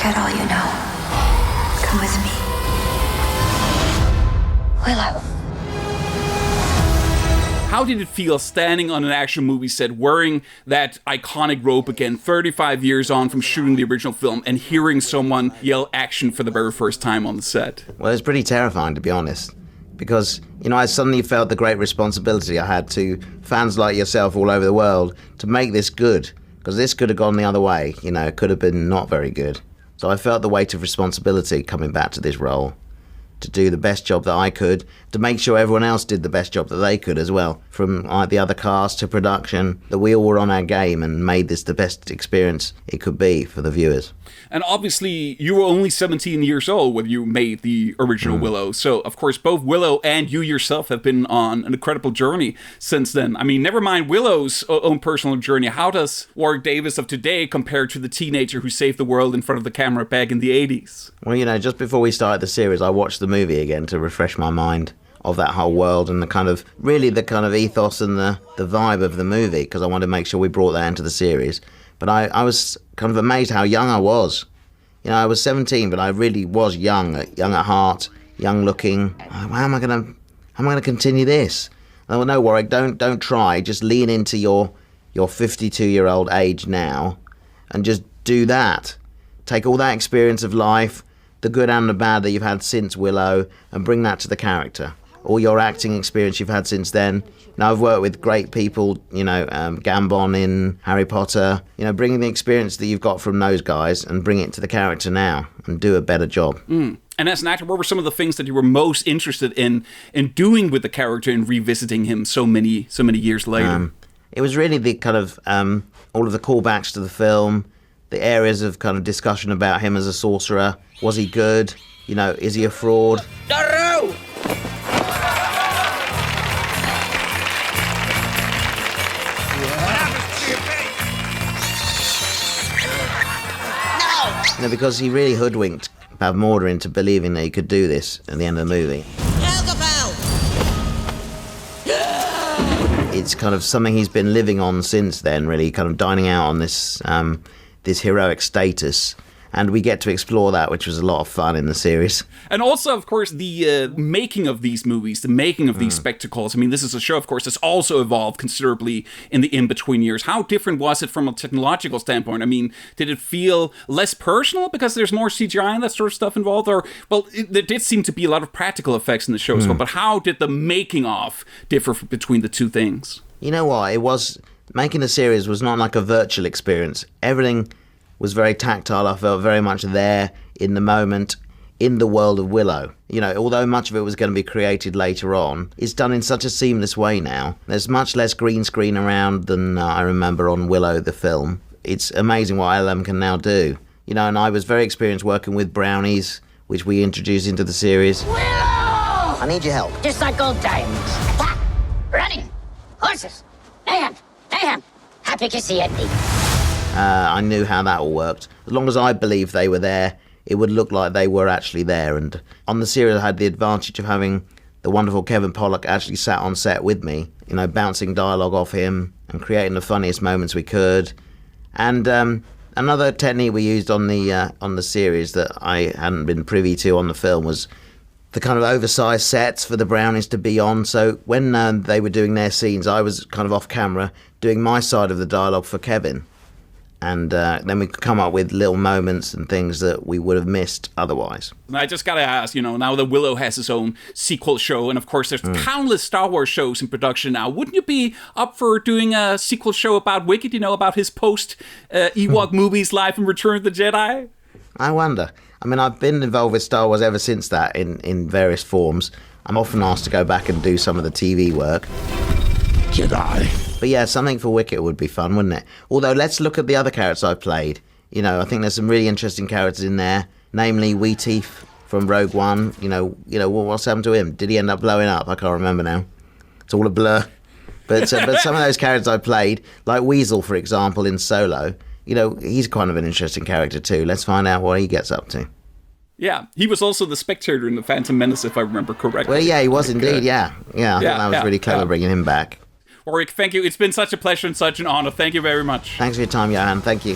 Forget all you know. Come with me. Willow. How did it feel standing on an action movie set wearing that iconic robe again 35 years on from shooting the original film and hearing someone yell action for the very first time on the set? Well, it's pretty terrifying, to be honest, because, I suddenly felt the great responsibility I had to fans like yourself all over the world to make this good, because this could have gone the other way. It could have been not very good. So I felt the weight of responsibility coming back to this role, to do the best job that I could, to make sure everyone else did the best job that they could as well, from the other cast to production, that we all were on our game and made this the best experience it could be for the viewers. And obviously, you were only 17 years old when you made the original Willow. So, of course, both Willow and you yourself have been on an incredible journey since then. I mean, never mind Willow's own personal journey. How does Warwick Davis of today compare to the teenager who saved the world in front of the camera back in the 80s? Well, just before we started the series, I watched the movie again to refresh my mind of that whole world and the kind of ethos and the vibe of the movie, because I wanted to make sure we brought that into the series. But I was kind of amazed how young I was. I was 17, but I really was young at heart, young looking. How am I going to continue this? Oh, no, Warwick, don't try. Just lean into your 52-year-old age now and just do that. Take all that experience of life, the good and the bad that you've had since Willow, and bring that to the character. All your acting experience you've had since then. Now, I've worked with great people, Gambon in Harry Potter, bringing the experience that you've got from those guys and bring it to the character now and do a better job. And as an actor, what were some of the things that you were most interested in doing with the character and revisiting him so many years later? It was really the kind of all of the callbacks to the film, the areas of kind of discussion about him as a sorcerer. Was he good? Is he a fraud? Because he really hoodwinked Bavmorda into believing that he could do this at the end of the movie. It's kind of something he's been living on since then, really, kind of dining out on this this heroic status. And we get to explore that, which was a lot of fun in the series. And also, of course, the making of these movies, the making of these spectacles. I mean, this is a show, of course, that's also evolved considerably in the in-between years. How different was it from a technological standpoint? I mean, did it feel less personal because there's more CGI and that sort of stuff involved? Or, well, there did seem to be a lot of practical effects in the show as well. But how did the making of differ between the two things? You know what? Making the series was not like a virtual experience. Everything was very tactile. I felt very much there in the moment, in the world of Willow. Although much of it was going to be created later on, it's done in such a seamless way now. There's much less green screen around than I remember on Willow, the film. It's amazing what LM can now do. And I was very experienced working with brownies, which we introduced into the series. Willow! I need your help. Just like old times. Attack! Running! Horses! Mayhem! Happy to see it. I knew how that all worked. As long as I believed they were there, it would look like they were actually there. And on the series, I had the advantage of having the wonderful Kevin Pollak actually sat on set with me, bouncing dialogue off him and creating the funniest moments we could. And another technique we used on the series that I hadn't been privy to on the film was the kind of oversized sets for the brownies to be on. So when they were doing their scenes, I was kind of off camera doing my side of the dialogue for Kevin. And then we could come up with little moments and things that we would have missed otherwise. I just gotta ask, now that Willow has his own sequel show, and of course there's countless Star Wars shows in production now, wouldn't you be up for doing a sequel show about Wicket, about his post-Ewok movies, Life and Return of the Jedi? I wonder. I mean, I've been involved with Star Wars ever since that in various forms. I'm often asked to go back and do some of the TV work. Jedi. But yeah, something for Wicket would be fun, wouldn't it? Although, let's look at the other characters I've played. I think there's some really interesting characters in there, namely Weeteeth from Rogue One. What's happened to him? Did he end up blowing up? I can't remember now. It's all a blur. But some of those characters I played, like Weasel, for example, in Solo, he's kind of an interesting character too. Let's find out what he gets up to. Yeah, he was also the spectator in The Phantom Menace, if I remember correctly. Well, yeah, he was indeed, yeah. I think that was really clever bringing him back. Warwick, thank you. It's been such a pleasure and such an honor. Thank you very much. Thanks for your time, Johan. Thank you.